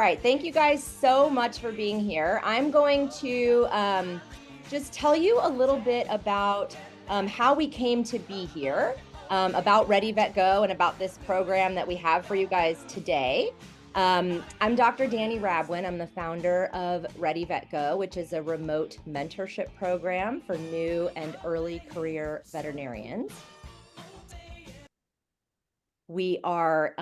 right, thank you guys so much for being here. I'm going to just tell you a little bit about how we came to be here, about ReadyVet Go and about this program that we have for you guys today. I'm Dr. Danny Rabwin. I'm the founder of ReadyVet Go, which is a remote mentorship program for new and early career veterinarians. We are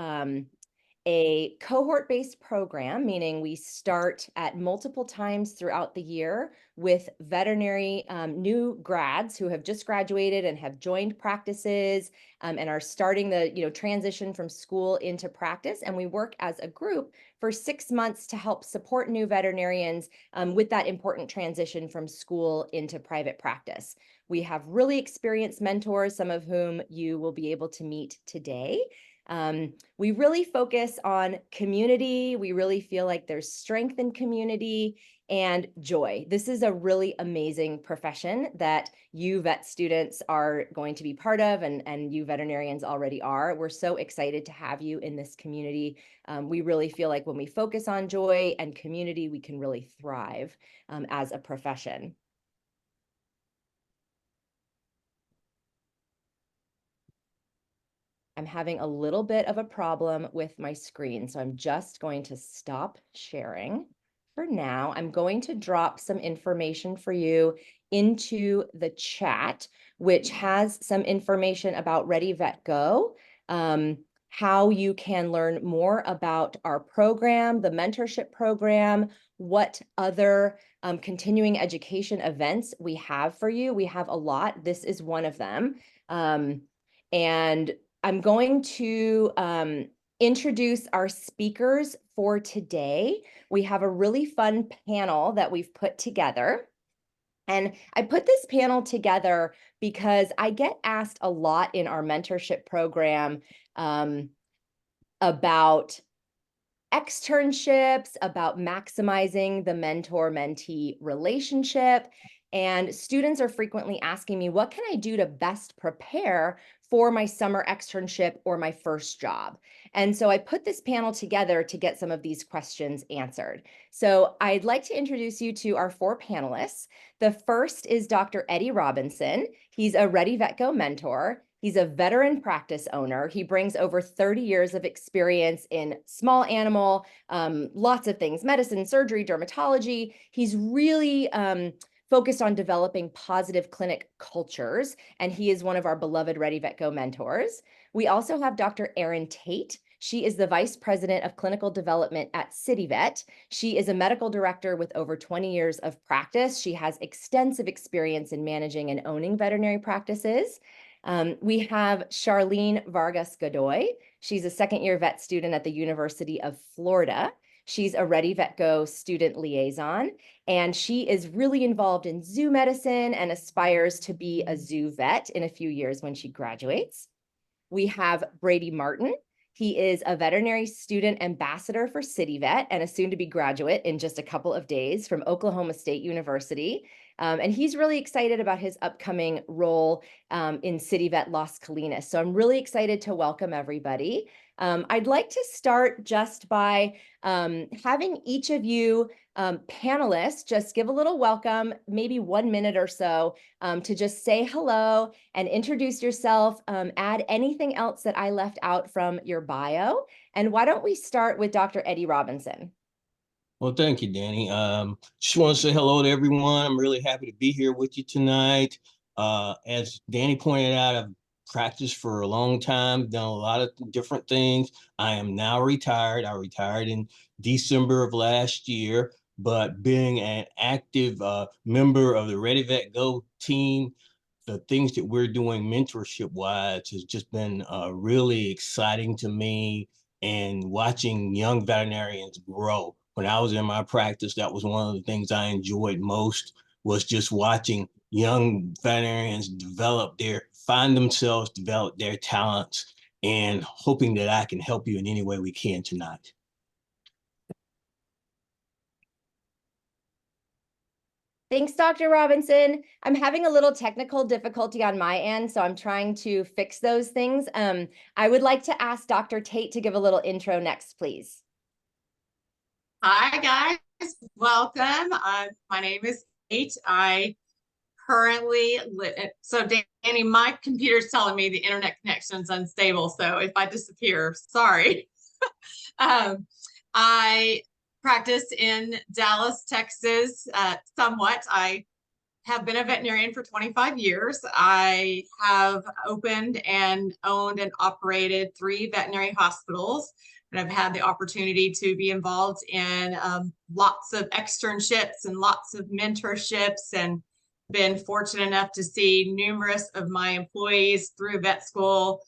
a cohort-based program, meaning we start at multiple times throughout the year with veterinary new grads who have just graduated and have joined practices and are starting the transition from school into practice. And we work as a group for 6 months to help support new veterinarians with that important transition from school into private practice. We have really experienced mentors, some of whom you will be able to meet today. We really focus on community. We really feel like there's strength in community and joy. This is a really amazing profession that you vet students are going to be part of, and you veterinarians already are. We're so excited to have you in this community. We really feel like when we focus on joy and community, we can really thrive as a profession. I'm having a little bit of a problem with my screen, so I'm just going to stop sharing for now. I'm going to drop some information for you into the chat, which has some information about ReadyVet Go, how you can learn more about our program, the mentorship program, what other continuing education events we have for you. We have a lot. This is one of them. And I'm going to introduce our speakers for today. We have a really fun panel that we've put together. And I put this panel together because I get asked a lot in our mentorship program about externships, about maximizing the mentor-mentee relationship. And students are frequently asking me, what can I do to best prepare for my summer externship or my first job? And so I put this panel together to get some of these questions answered. So I'd like to introduce you to our 4 panelists. The first is Dr. Eddie Robinson. He's a ReadyVet Go mentor. He's a veteran practice owner. He brings over 30 years of experience in small animal, lots of things, medicine, surgery, dermatology. He's really focused on developing positive clinic cultures, and he is one of our beloved ReadyVet Go mentors. We also have Dr. Erin Tate. She is the Vice President of Clinical Development at CityVet. She is a medical director with over 20 years of practice. She has extensive experience in managing and owning veterinary practices. We have Sharleen Vargas Godoy. She's a second-year vet student at the University of Florida. She's a ReadyVet Go student liaison, and she is really involved in zoo medicine and aspires to be a zoo vet in a few years when she graduates. We have Brady Martin. He is a veterinary student ambassador for CityVet and a soon-to-be graduate in just a couple of days from Oklahoma State University. And he's really excited about his upcoming role in CityVet Las Colinas. So I'm really excited to welcome everybody. I'd like to start just by having each of you panelists just give a little welcome, maybe 1 minute or so, to just say hello and introduce yourself, add anything else that I left out from your bio. And why don't we start with Dr. Eddie Robinson? Well, thank you, Danny. Just want to say hello to everyone. I'm really happy to be here with you tonight. As Danny pointed out, I've practiced for a long time, done a lot of different things. I am now retired. I retired in December of last year, but being an active member of the ReadyVet Go team, the things that we're doing mentorship-wise has just been really exciting to me, and watching young veterinarians grow. When I was in my practice, that was one of the things I enjoyed most, was just watching young veterinarians find themselves, develop their talents, and hoping that I can help you in any way we can tonight. Thanks, Dr. Robinson. I'm having a little technical difficulty on my end, so I'm trying to fix those things. I would like to ask Dr. Tate to give a little intro next, please. Hi, guys. Welcome. My name is Kate. I currently live. So, Danny, my computer's telling me the internet connection's unstable. So, if I disappear, sorry. um, I practice in Dallas, Texas, somewhat. I have been a veterinarian for 25 years. I have opened and owned and operated 3 veterinary hospitals. And I've had the opportunity to be involved in lots of externships and lots of mentorships, and been fortunate enough to see numerous of my employees through vet school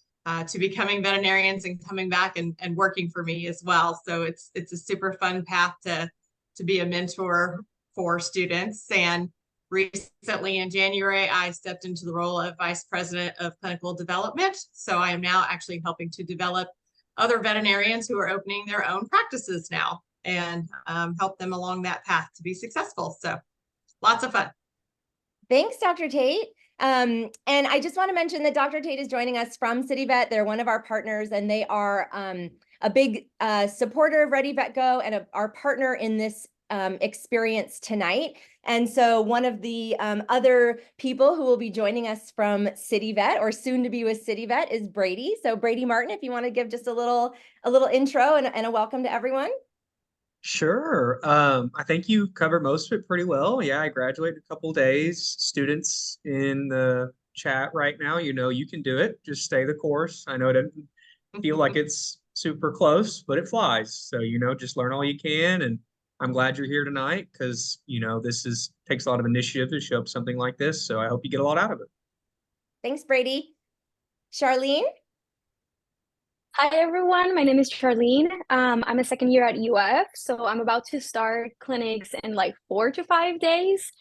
to becoming veterinarians and coming back and working for me as well. So it's a super fun path to be a mentor for students. And recently in January, I stepped into the role of Vice President of Clinical Development. So I am now actually helping to develop other veterinarians who are opening their own practices now, and help them along that path to be successful. So lots of fun. Thanks, Dr. Tate. And I just want to mention that Dr. Tate is joining us from CityVet. They're one of our partners, and they are a big supporter of Ready Vet Go and our partner in this experience tonight. And so one of the other people who will be joining us from CityVet, or soon to be with CityVet, is Brady. So Brady Martin, if you want to give just a little intro and a welcome to everyone. Sure. I think you covered most of it pretty well. Yeah, I graduated a couple days. Students in the chat right now, you can do it. Just stay the course. I know it doesn't feel like it's super close, but it flies. So, just learn all you can. And I'm glad you're here tonight because, this takes a lot of initiative to show up something like this. So I hope you get a lot out of it. Thanks, Brady. Sharleen? Hi, everyone. My name is Sharleen. I'm a second year at UF, so I'm about to start clinics in like 4 to 5 days.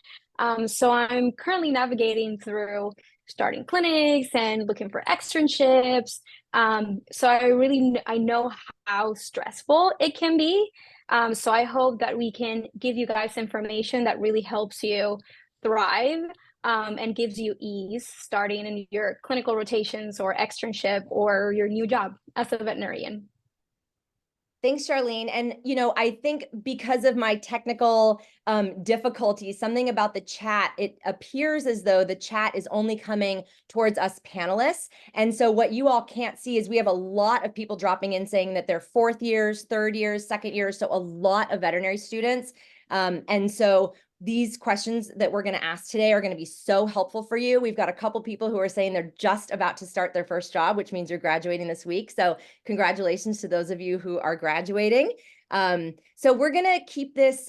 So I'm currently navigating through starting clinics and looking for externships. So I know how stressful it can be. So I hope that we can give you guys information that really helps you thrive and gives you ease starting in your clinical rotations or externship or your new job as a veterinarian. Thanks, Sharleen. And, I think because of my technical difficulties, something about the chat, it appears as though the chat is only coming towards us panelists. And so what you all can't see is we have a lot of people dropping in saying that they're 4th years, 3rd years, 2nd years, so a lot of veterinary students. And so these questions that we're going to ask today are going to be so helpful for you. We've got a couple people who are saying they're just about to start their first job, which means you're graduating this week. So congratulations to those of you who are graduating. So we're going to keep this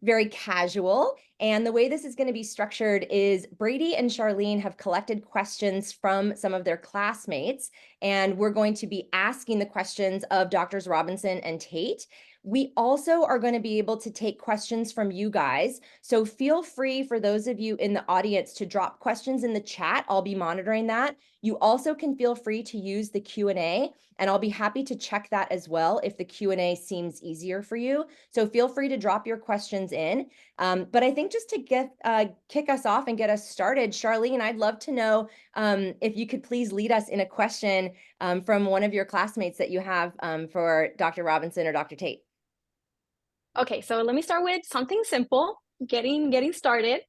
very casual. And the way this is going to be structured is Brady and Sharleen have collected questions from some of their classmates, and we're going to be asking the questions of Drs. Robinson and Tate. We also are going to be able to take questions from you guys. So feel free, for those of you in the audience, to drop questions in the chat. I'll be monitoring that. You also can feel free to use the Q&A, and I'll be happy to check that as well if the Q&A seems easier for you. So feel free to drop your questions in. But I think just to kick us off and get us started, Sharleen, I'd love to know if you could please lead us in a question from one of your classmates that you have for Dr. Robinson or Dr. Tate. Okay, so let me start with something simple, getting started.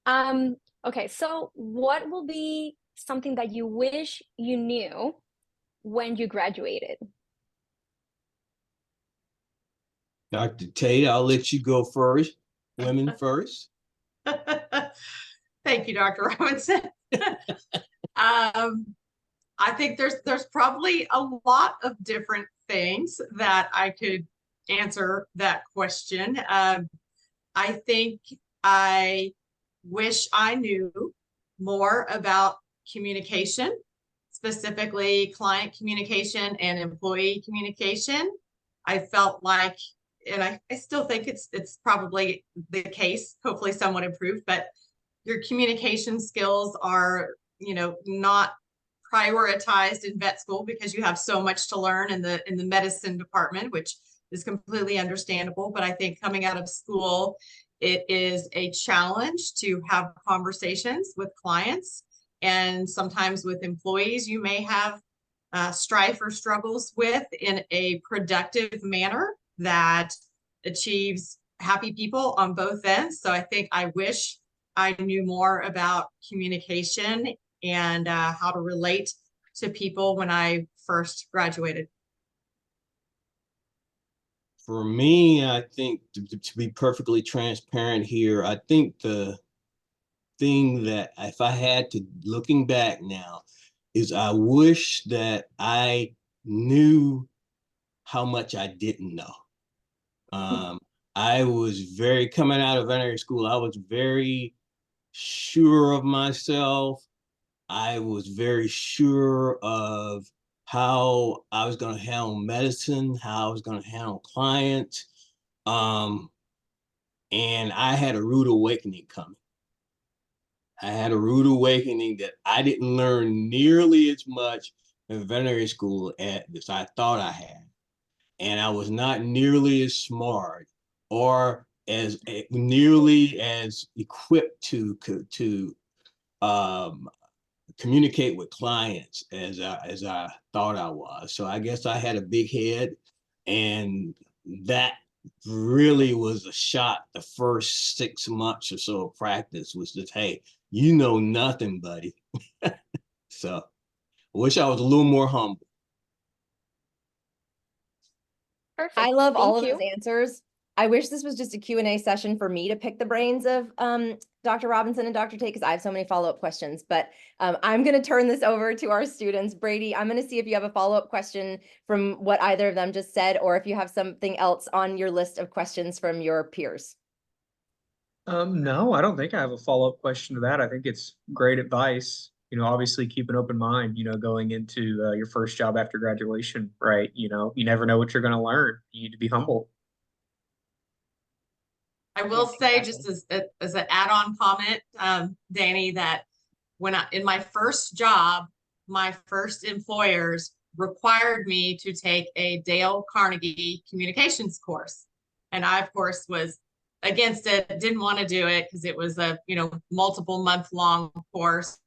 Okay, so what will be something that you wish you knew when you graduated? Dr. Tate, I'll let you go first. Women first. Thank you, Dr. Robinson. I think there's probably a lot of different things that I could answer that question. I think I wish I knew more about communication, specifically client communication and employee communication. I felt like, and I still think it's probably the case, hopefully somewhat improved, but your communication skills are, not prioritized in vet school because you have so much to learn in the medicine department, which is completely understandable. But I think coming out of school, it is a challenge to have conversations with clients, and sometimes with employees you may have strife or struggles with in a productive manner that achieves happy people on both ends. So I think I wish I knew more about communication and how to relate to people when I first graduated. For me, I think to be perfectly transparent here, I think the thing that if I had to, looking back now, is I wish that I knew how much I didn't know. I was very, coming out of veterinary school, I was very sure of myself. I was very sure of how I was going to handle medicine, how I was going to handle clients. And I had a rude awakening coming. I had a rude awakening that I didn't learn nearly as much in veterinary school as I thought I had. And I was not nearly as smart or as nearly as equipped to communicate with clients as I thought I was. So I guess I had a big head, and that really was a shot. The first 6 months or so of practice was just, hey, you know nothing, buddy. So I wish I was a little more humble. Perfect. I love all of Thank those you. answers. I wish this was just a Q&A session for me to pick the brains of Dr. Robinson and Dr. Tate, because I have so many follow-up questions. But I'm going to turn this over to our students. Brady, I'm going to see if you have a follow-up question from what either of them just said, or if you have something else on your list of questions from your peers. No, I don't think I have a follow-up question to that. I think it's great advice. You know, obviously keep an open mind, you know, going into your first job after graduation, right? You know, you never know what you're going to learn. You need to be humble. I will say, exactly. just as an add-on comment, Danny, that in my first job, my first employers required me to take a Dale Carnegie communications course. And I, of course, was against it, didn't want to do it because it was a, multiple month long course,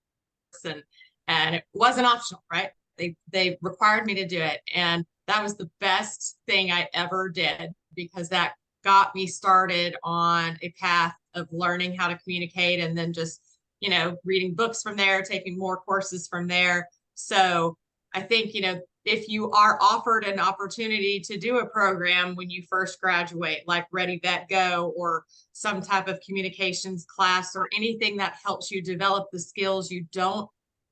and it wasn't optional, right? They required me to do it. And that was the best thing I ever did, because that got me started on a path of learning how to communicate, and then just, reading books from there, taking more courses from there. So I think, if you are offered an opportunity to do a program when you first graduate, like Ready Vet Go, or some type of communications class, or anything that helps you develop the skills you don't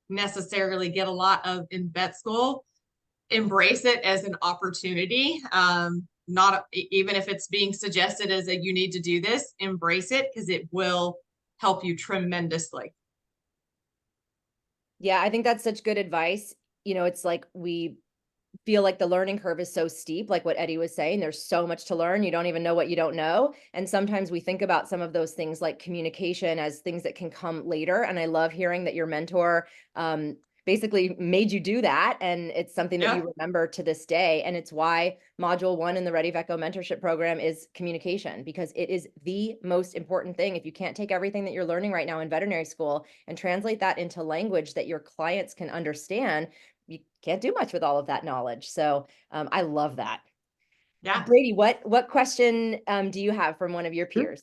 necessarily get a lot of in vet school, embrace it as an opportunity. Not even if it's being suggested as you need to do this, embrace it, because it will help you tremendously. Yeah, I think that's such good advice. It's like we feel like the learning curve is so steep, like what Eddie was saying. There's so much to learn. You don't even know what you don't know. And sometimes we think about some of those things like communication as things that can come later. And I love hearing that your mentor basically made you do that. And it's something that you remember to this day. And it's why Module 1 in the Ready Vet Go mentorship program is communication, because it is the most important thing. If you can't take everything that you're learning right now in veterinary school and translate that into language that your clients can understand, you can't do much with all of that knowledge. So I love that. Yeah. Brady, what question do you have from one of your peers?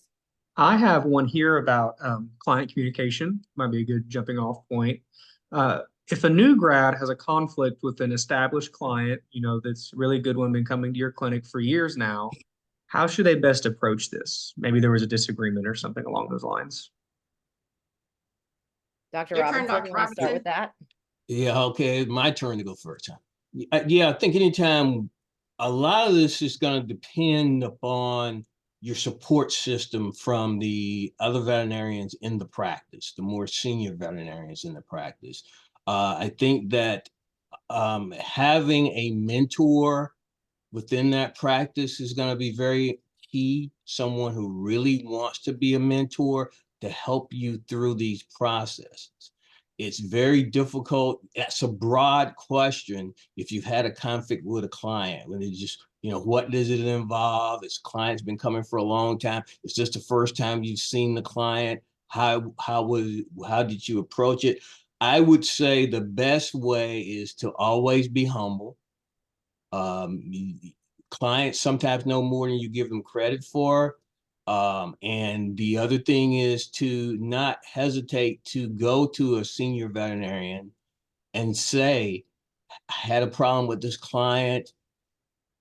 I have one here about client communication. Might be a good jumping off point. If a new grad has a conflict with an established client, that's a really good one, been coming to your clinic for years now, how should they best approach this? Maybe there was a disagreement or something along those lines. Dr. Your turn, Robinson, Dr. you want to start with that? Yeah, okay, my turn to go first. Yeah, I think anytime, a lot of this is going to depend upon your support system from the other veterinarians in the practice, the more senior veterinarians in the practice. I think that having a mentor within that practice is going to be very key. Someone who really wants to be a mentor to help you through these processes. It's very difficult. That's a broad question. If you've had a conflict with a client, when it just, what does it involve? This client's been coming for a long time. It's just the first time you've seen the client. How did you approach it? I would say the best way is to always be humble. clients sometimes know more than you give them credit for. And the other thing is to not hesitate to go to a senior veterinarian and say, I had a problem with this client.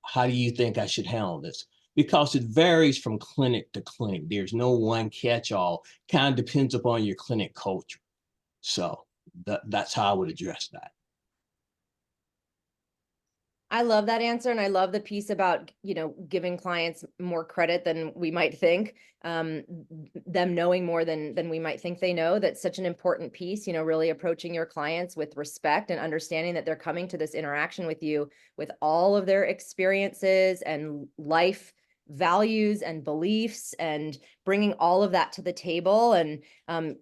How do you think I should handle this? Because it varies from clinic to clinic. There's no one catch-all. Kind of depends upon your clinic culture. So that's how I would address that. I love that answer. And I love the piece about, giving clients more credit than we might think, them knowing more than we might think they know. That's such an important piece, really approaching your clients with respect and understanding that they're coming to this interaction with you with all of their experiences and life values and beliefs, and bringing all of that to the table. And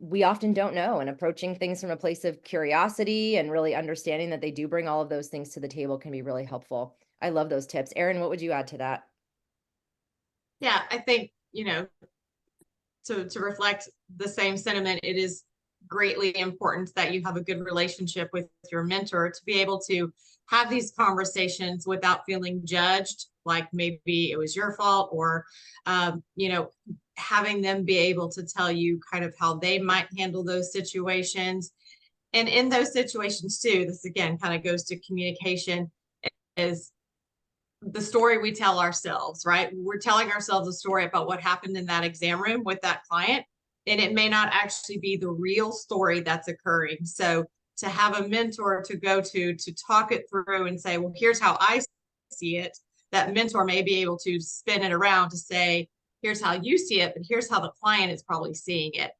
we often don't know, and approaching things from a place of curiosity and really understanding that they do bring all of those things to the table can be really helpful. I love those tips. Erin, what would you add to that? Yeah, I think, to reflect the same sentiment, it is greatly important that you have a good relationship with your mentor to be able to have these conversations without feeling judged, like maybe it was your fault, or, having them be able to tell you kind of how they might handle those situations. And in those situations too, this again kind of goes to communication, is the story we tell ourselves, right? We're telling ourselves a story about what happened in that exam room with that client, and it may not actually be the real story that's occurring. So to have a mentor to go to talk it through and say, well, here's how I see it, that mentor may be able to spin it around to say, here's how you see it, but here's how the client is probably seeing it.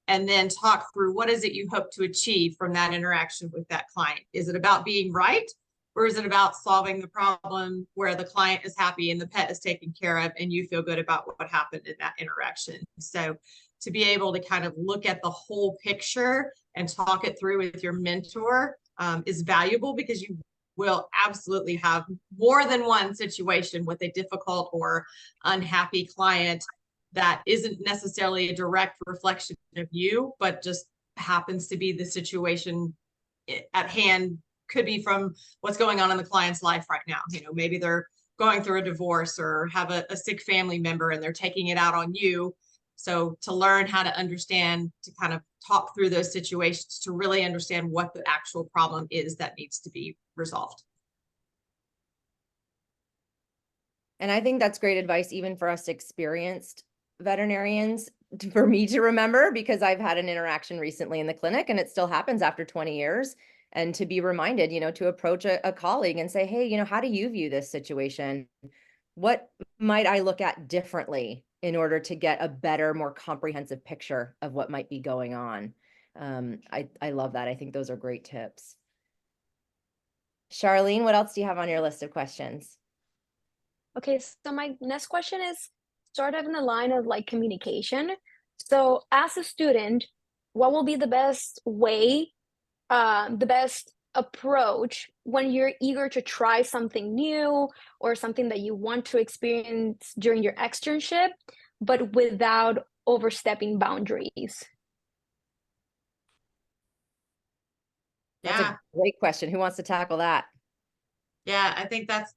And then talk through, what is it you hope to achieve from that interaction with that client? Is it about being right? Or is it about solving the problem where the client is happy and the pet is taken care of and you feel good about what happened in that interaction? So to be able to kind of look at the whole picture and talk it through with your mentor is valuable, because you will absolutely have more than one situation with a difficult or unhappy client that isn't necessarily a direct reflection of you, but just happens to be the situation at hand. Could be from what's going on in the client's life right now. Maybe they're going through a divorce or have a sick family member and they're taking it out on you. So to learn how to understand, to kind of talk through those situations, to really understand what the actual problem is that needs to be resolved. And I think that's great advice, even for us experienced veterinarians, for me to remember, because I've had an interaction recently in the clinic and it still happens after 20 years. And to be reminded, to approach a colleague and say, hey, how do you view this situation? What might I look at differently in order to get a better, more comprehensive picture of what might be going on? I love that. I think those are great tips. Sharleen, what else do you have on your list of questions? Okay, so my next question is sort of in the line of like communication. So as a student, what will be the best way, the best approach when you're eager to try something new or something that you want to experience during your externship, but without overstepping boundaries? That's a great question. Who wants to tackle that? Yeah, I think that's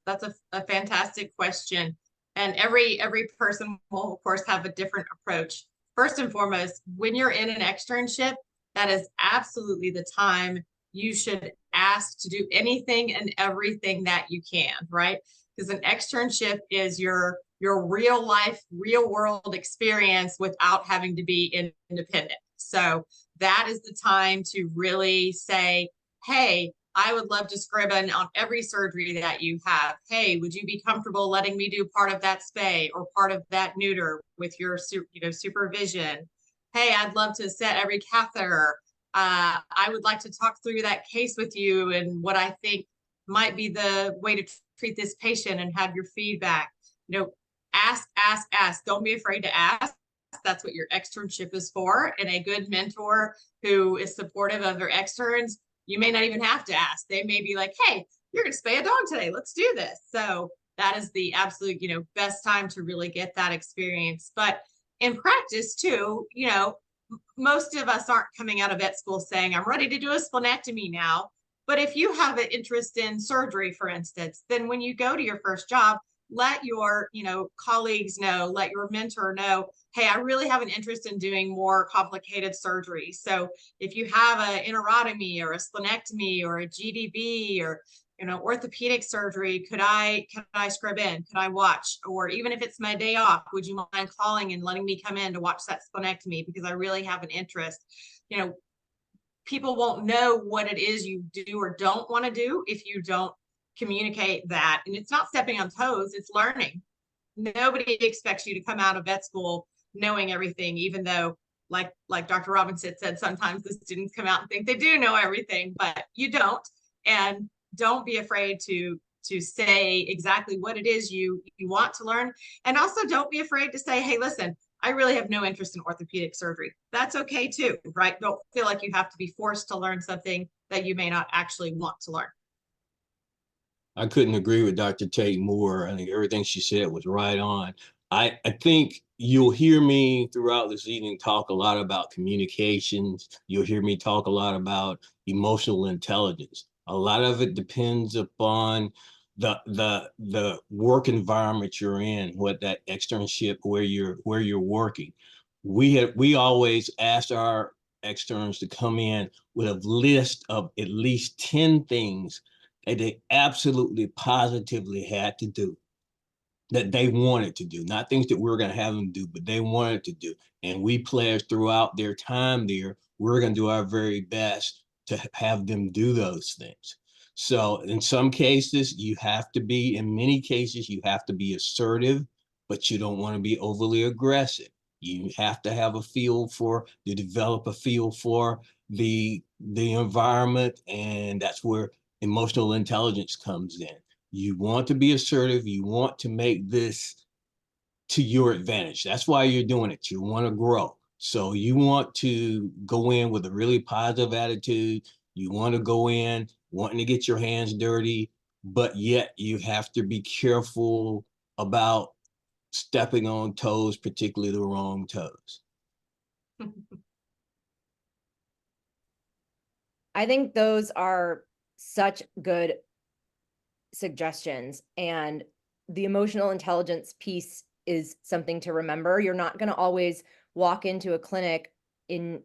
a fantastic question. And every person will, of course, have a different approach. First and foremost, when you're in an externship, that is absolutely the time you should ask to do anything and everything that you can, right? Because an externship is your real life, real world experience without having to be independent. So that is the time to really say, hey, I would love to scribe in on every surgery that you have. Hey, would you be comfortable letting me do part of that spay or part of that neuter with your supervision? Hey, I'd love to set every catheter. I would like to talk through that case with you and what I think might be the way to treat this patient and have your feedback. Ask. Don't be afraid to ask. That's what your externship is for. And a good mentor who is supportive of their externs, you may not even have to ask. They may be like, hey, you're going to spay a dog today. Let's do this. So that is the absolute, best time to really get that experience. But in practice too, most of us aren't coming out of vet school saying, I'm ready to do a splenectomy now. But if you have an interest in surgery, for instance, then when you go to your first job, let your, colleagues know, let your mentor know, hey, I really have an interest in doing more complicated surgery. So if you have an enterotomy or a splenectomy or a GDB or orthopedic surgery, could I scrub in? Could I watch? Or even if it's my day off, would you mind calling and letting me come in to watch that splenectomy because I really have an interest? People won't know what it is you do or don't want to do if you don't communicate that. And it's not stepping on toes, it's learning. Nobody expects you to come out of vet school knowing everything, even though like Dr. Robinson said, sometimes the students come out and think they do know everything, but you don't. And don't be afraid to say exactly what it is you want to learn. And also don't be afraid to say, hey, listen, I really have no interest in orthopedic surgery. That's okay too, right? Don't feel like you have to be forced to learn something that you may not actually want to learn. I couldn't agree with Dr. Tate more. I think everything she said was right on. I think you'll hear me throughout this evening talk a lot about communications. You'll hear me talk a lot about emotional intelligence. A lot of it depends upon the work environment you're in, what that externship, where you're working. We always asked our externs to come in with a list of at least 10 things that they absolutely positively had to do, that they wanted to do, not things that we were going to have them do, but they wanted to do. And we pledged throughout their time there, we're going to do our very best to have them do those things. So in some cases, you have to be, in many cases, you have to be assertive, but you don't want to be overly aggressive. You have to have a feel for, to develop a feel for the environment, and that's where emotional intelligence comes in. You want to be assertive. You want to make this to your advantage. That's why you're doing it. You want to grow. So you want to go in with a really positive attitude. You want to go in wanting to get your hands dirty, but yet you have to be careful about stepping on toes, particularly the wrong toes. I think those are such good suggestions, and the emotional intelligence piece is something to remember. You're not going to always walk into a clinic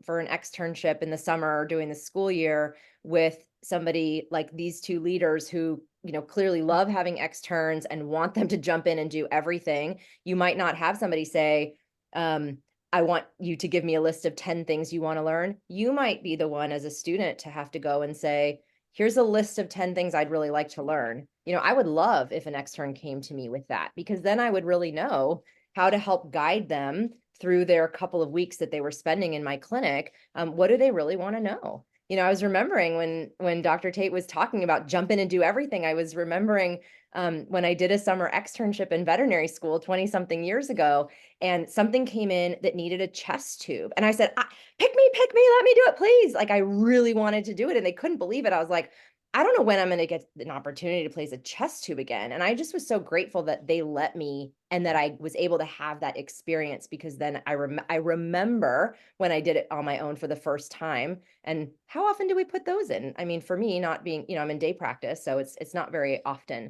for an externship in the summer during the school year with somebody like these two leaders who clearly love having externs and want them to jump in and do everything. You might not have somebody say, I want you to give me a list of 10 things you want to learn. You might be the one as a student to have to go and say, here's a list of 10 things I'd really like to learn. I would love if an extern came to me with that, because then I would really know how to help guide them through their couple of weeks that they were spending in my clinic. What do they really want to know? I was remembering when Dr. Tate was talking about jump in and do everything, I was remembering when I did a summer externship in veterinary school 20 something years ago, and something came in that needed a chest tube. And I said, pick me, let me do it, please. Like, I really wanted to do it. And they couldn't believe it. I was like, I don't know when I'm going to get an opportunity to place a chest tube again. And I just was so grateful that they let me and that I was able to have that experience, because then I remember when I did it on my own for the first time. And how often do we put those in? I mean, for me, not being, I'm in day practice, so it's not very often.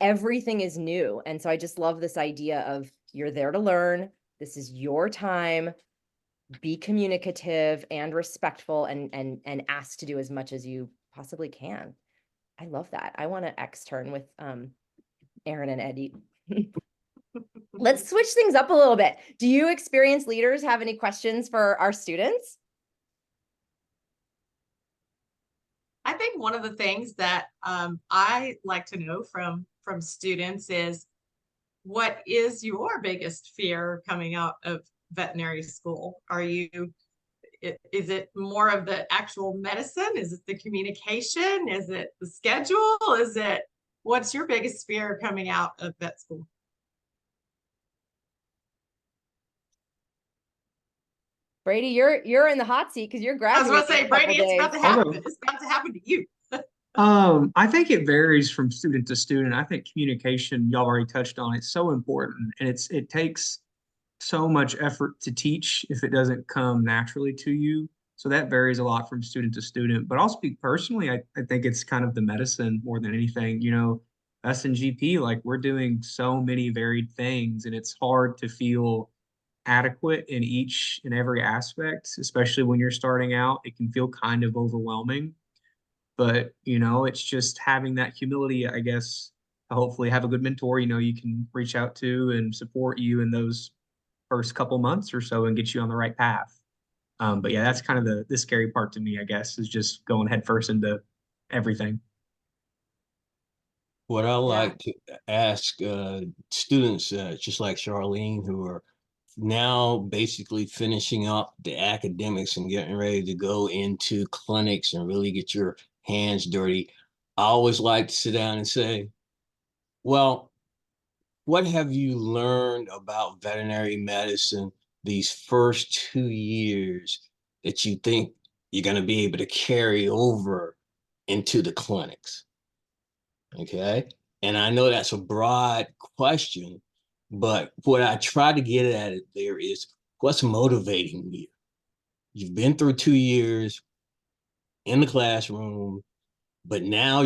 Everything is new. And so I just love this idea of you're there to learn. This is your time. Be communicative and respectful, and ask to do as much as you possibly can. I love that. I want to extern with Erin and Eddie. Let's switch things up a little bit. Do you experienced leaders have any questions for our students? I think one of the things that I like to know from students is, what is your biggest fear coming out of veterinary school? Is it more of the actual medicine? Is it the communication? Is it the schedule? What's your biggest fear coming out of vet school? Brady, you're in the hot seat because you're graduating. I was going to say, Brady, it's about to happen. It's about to happen to you. I think it varies from student to student. I think communication, y'all already touched on, it's so important, and it takes so much effort to teach if it doesn't come naturally to you. So that varies a lot from student to student. But I'll speak personally, I think it's kind of the medicine more than anything. us in GP, like we're doing so many varied things, and it's hard to feel adequate in each and every aspect, especially when you're starting out. It can feel kind of overwhelming, but it's just having that humility, I guess, to hopefully have a good mentor, you can reach out to and support you in those first couple months or so and get you on the right path. But yeah, that's kind of the scary part to me, I guess, is just going headfirst into everything. What I Yeah. like to ask students, just like Sharleen, who are now basically finishing up the academics and getting ready to go into clinics and really get your hands dirty, I always like to sit down and say, well, what have you learned about veterinary medicine these first 2 years that you think you're going to be able to carry over into the clinics? Okay. And I know that's a broad question, but what I try to get at it there is what's motivating you? You've been through 2 years in the classroom, but now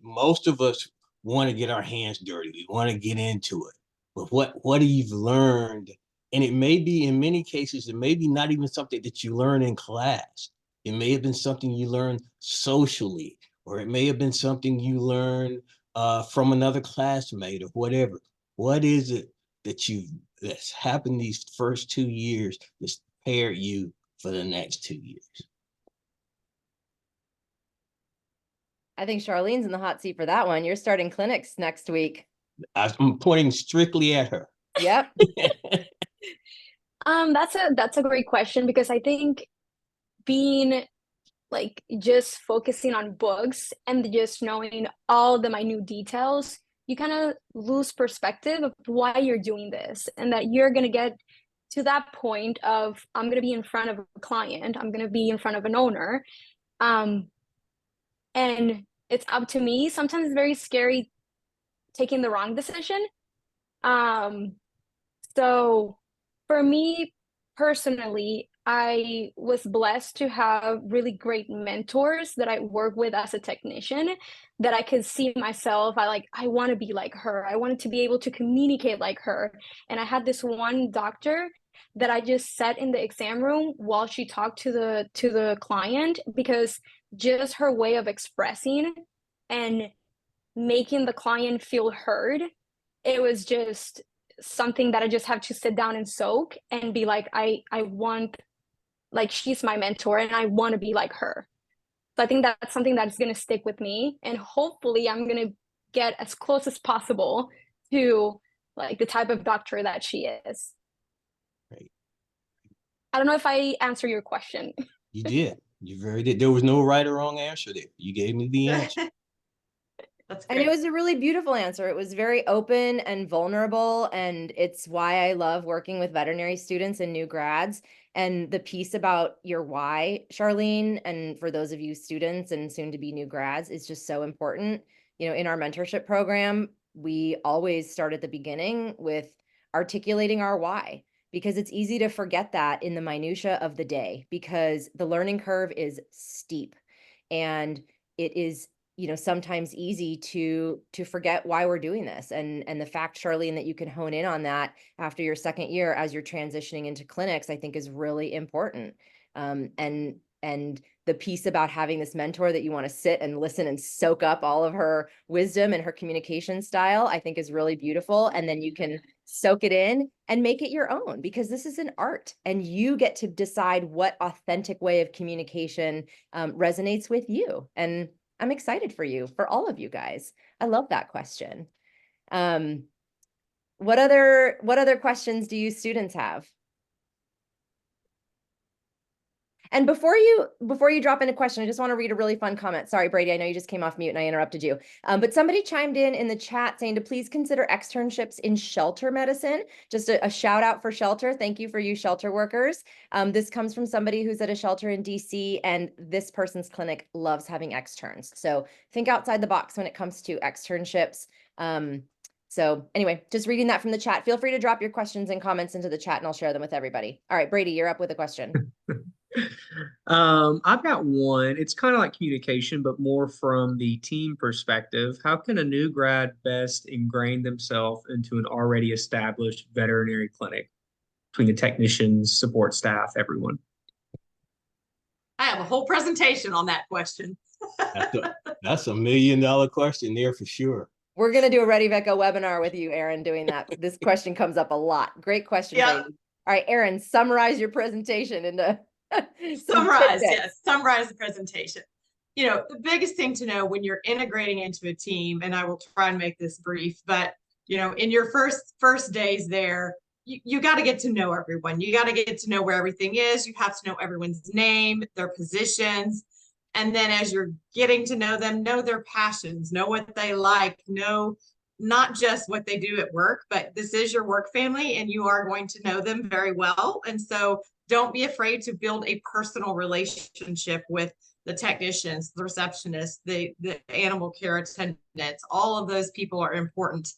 most of us want to get our hands dirty. We want to get into it. But what have you learned? And it may be, in many cases, it may be not even something that you learn in class. It may have been something you learned socially, or it may have been something you learned from another classmate or whatever. What is it that's happened these first 2 years that's prepared you for the next 2 years? I think Charlene's in the hot seat for that one. You're starting clinics next week. I'm pointing strictly at her. Yep. That's a great question, because I think being like just focusing on books and just knowing all the minute details, you kind of lose perspective of why you're doing this, and that you're going to get to that point of, I'm going to be in front of a client, I'm going to be in front of an owner. And it's up to me. Sometimes it's very scary taking the wrong decision. So for me personally, I was blessed to have really great mentors that I work with as a technician, that I could see myself. I want to be like her. I wanted to be able to communicate like her. And I had this one doctor that I just sat in the exam room while she talked to the client, because just her way of expressing and making the client feel heard, it was just something that I just have to sit down and soak and be like, I want, like, she's my mentor and I want to be like her. So I think that's something that's going to stick with me, and hopefully I'm going to get as close as possible to like the type of doctor that she is. Right. I don't know if I answer your question. You did. You very did. There was no right or wrong answer there. You gave me the answer. That's And great. it was a really beautiful answer. It was very open and vulnerable. And it's why I love working with veterinary students and new grads. And the piece about your why, Sharleen, and for those of you students and soon to be new grads, is just so important. In our mentorship program, we always start at the beginning with articulating our why, because it's easy to forget that in the minutia of the day, because the learning curve is steep, and it is sometimes easy to forget why we're doing this. And the fact, Sharleen, that you can hone in on that after your second year as you're transitioning into clinics, I think is really important. And the piece about having this mentor that you want to sit and listen and soak up all of her wisdom and her communication style, I think is really beautiful. And then you can soak it in and make it your own, because this is an art and you get to decide what authentic way of communication resonates with you. And I'm excited for you, for all of you guys. I love that question. What other questions do you students have? And before you drop in a question, I just want to read a really fun comment. Sorry, Brady, I know you just came off mute and I interrupted you. But somebody chimed in the chat saying to please consider externships in shelter medicine. Just a shout out for shelter. Thank you for you shelter workers. This comes from somebody who's at a shelter in DC, and this person's clinic loves having externs. So think outside the box when it comes to externships. So anyway, just reading that from the chat. Feel free to drop your questions and comments into the chat and I'll share them with everybody. All right, Brady, you're up with a question. I've got one. It's kind of like communication, but more from the team perspective. How can a new grad best ingrain themselves into an already established veterinary clinic between the technicians, support staff, everyone? I have a whole presentation on that question. That's a $1 million question there for sure. We're going to do a Ready Vet Go webinar with you, Erin, doing that. This question comes up a lot. Great question, Yeah. Brady. All right, Erin, summarize your presentation into Summarize, yes, summarize the presentation. You know, the biggest thing to know when you're integrating into a team, and I will try and make this brief, but you know, in your first days there, you got to get to know everyone. You got to get to know where everything is. You have to know everyone's name, their positions. And then as you're getting to know them, know their passions, know what they like, know not just what they do at work, but this is your work family and you are going to know them very well. And so don't be afraid to build a personal relationship with the technicians, the receptionists, the animal care attendants. All of those people are important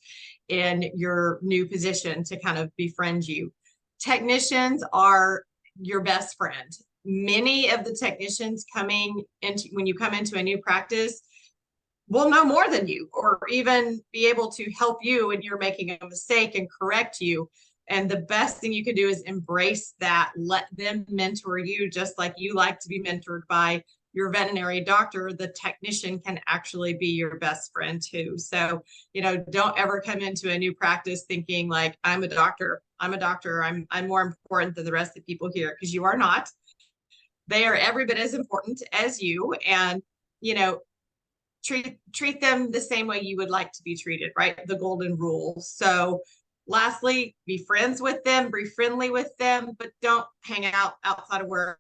in your new position to kind of befriend you. Technicians are your best friend. Many of the technicians coming into, when you come into a new practice, will know more than you, or even be able to help you when you're making a mistake and correct you. And the best thing you can do is embrace that. Let them mentor you just like you like to be mentored by your veterinary doctor. The technician can actually be your best friend too. So, you know, don't ever come into a new practice thinking like, I'm a doctor, I'm more important than the rest of the people here, because you are not. They are every bit as important as you. And, you know, treat them the same way you would like to be treated, right? The golden rule. So lastly, be friends with them, be friendly with them, but don't hang out outside of work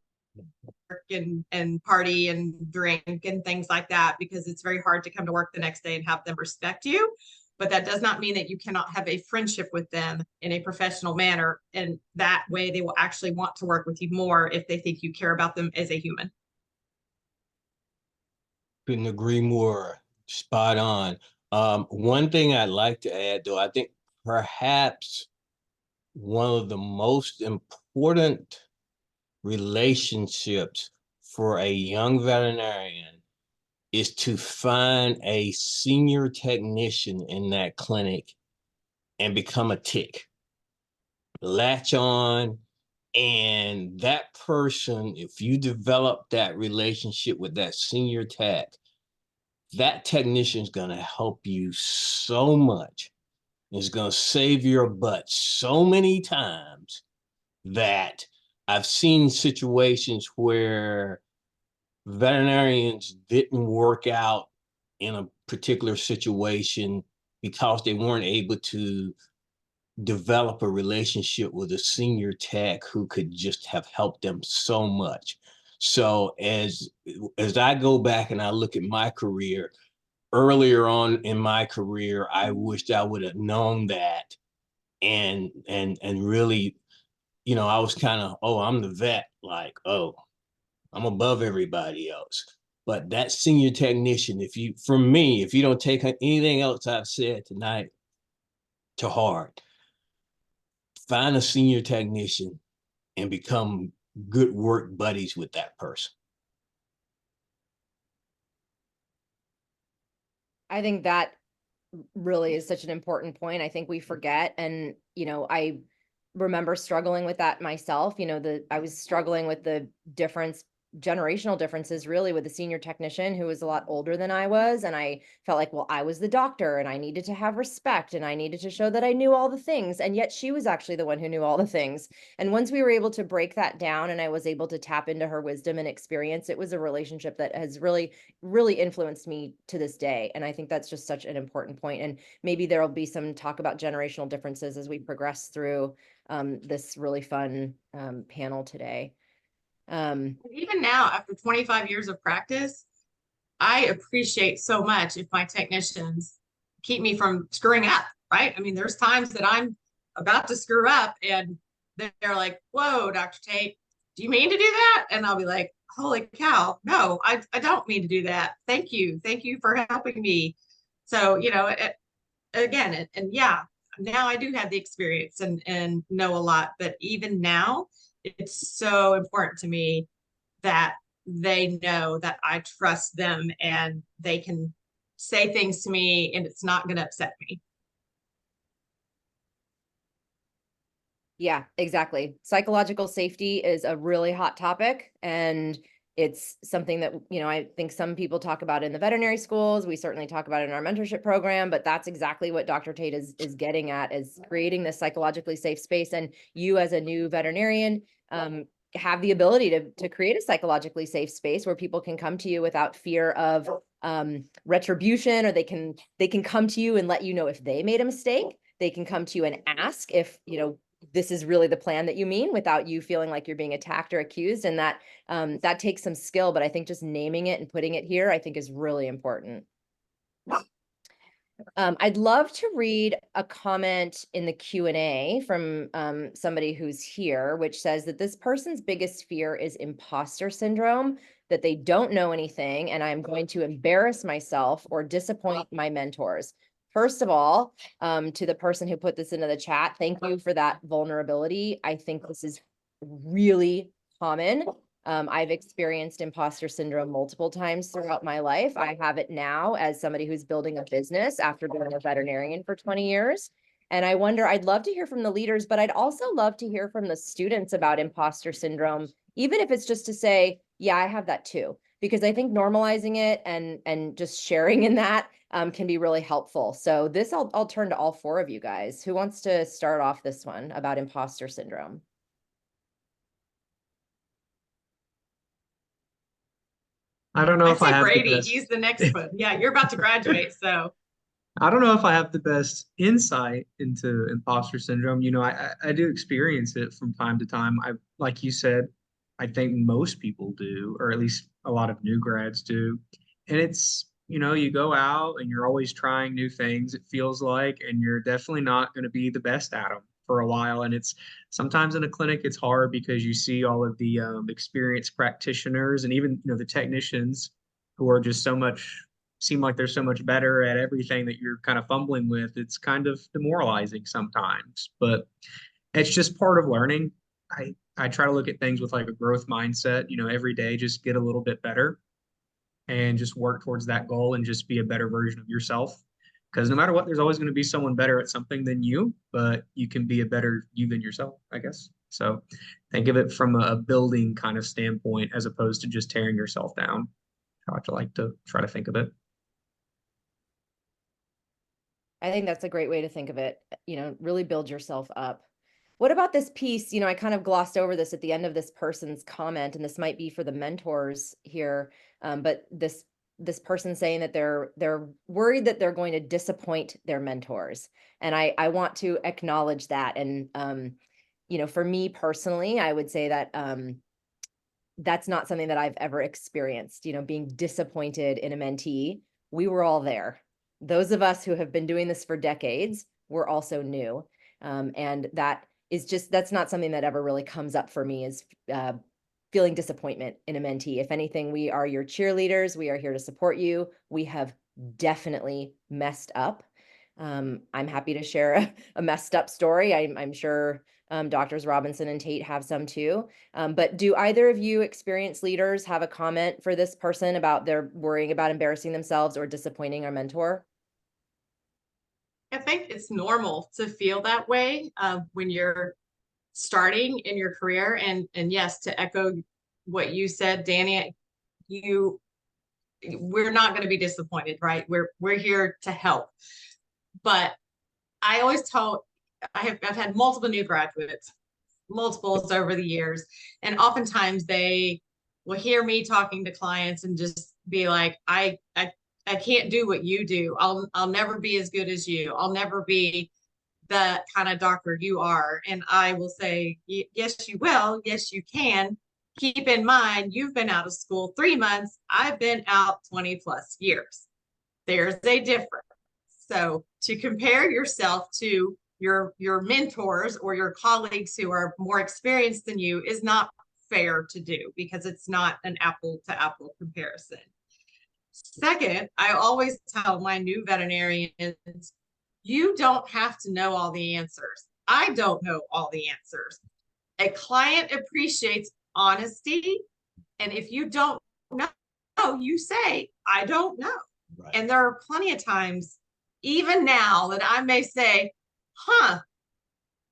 and party and drink and things like that, because it's very hard to come to work the next day and have them respect you. But that does not mean that you cannot have a friendship with them in a professional manner. And that way they will actually want to work with you more if they think you care about them as a human. Couldn't agree more. Spot on. One thing I'd like to add, though, I think perhaps one of the most important relationships for a young veterinarian is to find a senior technician in that clinic and become a tick. Latch on, and that person, if you develop that relationship with that senior tech, that technician is going to help you so much. It's going to save your butt so many times that I've seen situations where veterinarians didn't work out in a particular situation because they weren't able to develop a relationship with a senior tech who could just have helped them so much. So as I go back and I look at my career, earlier on in my career, I wished I would have known that and really, you know, I was kind of, oh, I'm the vet, like, oh, I'm above everybody else. But that senior technician, for me, if you don't take anything else I've said tonight to heart, find a senior technician and become good work buddies with that person. I think that really is such an important point. I think we forget. And, you know, I remember struggling with that myself. You know, I was struggling with the generational differences really with the senior technician who was a lot older than I was. And I felt like, well, I was the doctor and I needed to have respect and I needed to show that I knew all the things. And yet she was actually the one who knew all the things. And once we were able to break that down and I was able to tap into her wisdom and experience, it was a relationship that has really, really influenced me to this day. And I think that's just such an important point. And maybe there'll be some talk about generational differences as we progress through this really fun panel today. Even now, after 25 years of practice, I appreciate so much if my technicians keep me from screwing up, right? I mean, there's times that I'm about to screw up and they're like, whoa, Dr. Tate, do you mean to do that? And I'll be like, holy cow, no, I don't mean to do that. Thank you. Thank you for helping me. So, you know, and yeah, now I do have the experience and know a lot, but even now, it's so important to me that they know that I trust them and they can say things to me and it's not going to upset me. Yeah, exactly. Psychological safety is a really hot topic, and it's something that, you know, I think some people talk about in the veterinary schools. We certainly talk about it in our mentorship program, but that's exactly what Dr. Tate is getting at, is creating this psychologically safe space. And you, as a new veterinarian, have the ability to create a psychologically safe space where people can come to you without fear of retribution, or they can come to you and let you know if they made a mistake. They can come to you and ask if, you know, this is really the plan that you mean, without you feeling like you're being attacked or accused. And that that takes some skill, but I think just naming it and putting it here, I think, is really important. I'd love to read a comment in the Q&A from somebody who's here, which says that this person's biggest fear is imposter syndrome, that they don't know anything, and I'm going to embarrass myself or disappoint my mentors. First of all, to the person who put this into the chat, thank you for that vulnerability. I think this is really common. I've experienced imposter syndrome multiple times throughout my life. I have it now as somebody who's building a business after being a veterinarian for 20 years. And I wonder, I'd love to hear from the leaders, but I'd also love to hear from the students about imposter syndrome, even if it's just to say, yeah, I have that too. Because I think normalizing it and just sharing in that can be really helpful. So this, I'll turn to all four of you guys. Who wants to start off this one about imposter syndrome? I don't know I'd if I say have the Brady, best. he's the next one. Yeah, you're about to graduate, so. I don't know if I have the best insight into imposter syndrome. You know, I do experience it from time to time. Like you said, I think most people do, or at least a lot of new grads do. And it's, you know, you go out and you're always trying new things, it feels like, and you're definitely not going to be the best at them for a while. And it's sometimes in a clinic, it's hard because you see all of the experienced practitioners and even, you know, the technicians who are just so much seem like they're so much better at everything that you're kind of fumbling with. It's kind of demoralizing sometimes, but it's just part of learning. I try to look at things with like a growth mindset, you know, every day, just get a little bit better and just work towards that goal and just be a better version of yourself. Because no matter what, there's always going to be someone better at something than you, but you can be a better you than yourself, I guess. So think of it from a building kind of standpoint as opposed to just tearing yourself down. I like to try to think of it. I think that's a great way to think of it. You know, really build yourself up. What about this piece? You know, I kind of glossed over this at the end of this person's comment, and this might be for the mentors here. But this person saying that they're worried that they're going to disappoint their mentors. And I want to acknowledge that. And you know, for me personally, I would say that that's not something that I've ever experienced, you know, being disappointed in a mentee. We were all there. Those of us who have been doing this for decades, we're also new. And that is just, that's not something that ever really comes up for me, is feeling disappointment in a mentee. If anything, we are your cheerleaders. We are here to support you. We have definitely messed up. I'm happy to share a messed up story. I'm sure Doctors Robinson and Tate have some too. But do either of you experienced leaders have a comment for this person about their worrying about embarrassing themselves or disappointing our mentor? I think it's normal to feel that way when you're starting in your career. And yes, to echo what you said, Danny, we're not going to be disappointed, right? We're here to help. But I always tell, I've had multiple new graduates, multiples over the years, and oftentimes they will hear me talking to clients and just be like, I can't do what you do. I'll never be as good as you. I'll never be the kind of doctor you are. And I will say, yes, you will. Yes, you can. Keep in mind, you've been out of school 3 months. I've been out 20 plus years. There's a difference. So to compare yourself to your mentors or your colleagues who are more experienced than you is not fair to do, because it's not an apple to apple comparison. Second, I always tell my new veterinarians, you don't have to know all the answers. I don't know all the answers. A client appreciates honesty And if you don't know, you say, I don't know. Right. And there are plenty of times, even now, that I may say, huh,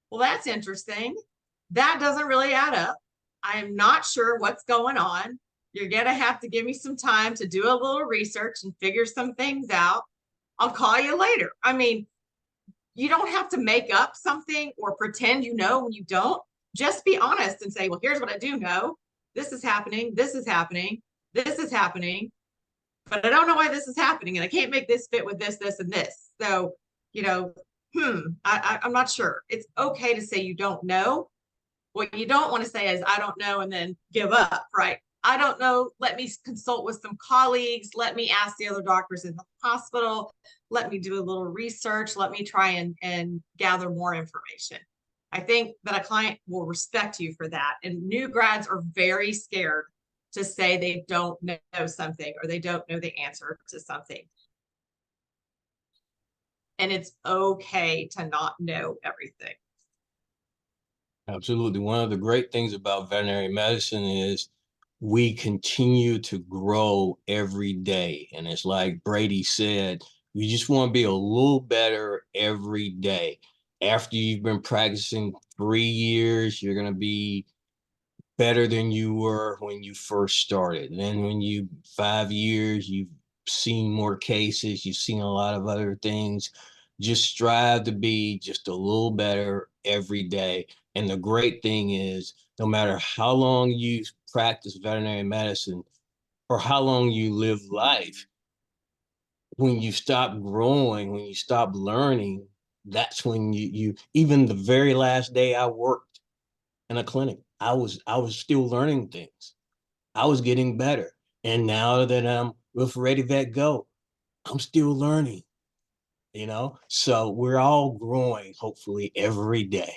well, that's interesting. That doesn't really add up. I am not sure what's going on. You're going to have to give me some time to do a little research and figure some things out. I'll call you later. I mean, you don't have to make up something or pretend you know when you don't. Just be honest and say, well, here's what I do know. This is happening. This is happening. This is happening. But I don't know why this is happening. And I can't make this fit with this, this, and this. So, you know, I'm not sure. It's okay to say you don't know. What you don't want to say is, I don't know, and then give up, right? I don't know. Let me consult with some colleagues. Let me ask the other doctors in the hospital. Let me do a little research. Let me try and gather more information. I think that a client will respect you for that. And new grads are very scared to say they don't know something or they don't know the answer to something. And it's okay to not know everything. Absolutely. One of the great things about veterinary medicine is we continue to grow every day. And it's like Brady said, you just want to be a little better every day. After you've been practicing 3 years, you're going to be better than you were when you first started. And then when you 5 years, you've seen more cases, you've seen a lot of other things. Just strive to be just a little better every day. And the great thing is, no matter how long you practice veterinary medicine or how long you live life, when you stop growing, when you stop learning, that's when you even the very last day I worked in a clinic, I was still learning things. I was getting better. And now that I'm with CityVet Go, I'm still learning, you know? So we're all growing, hopefully, every day.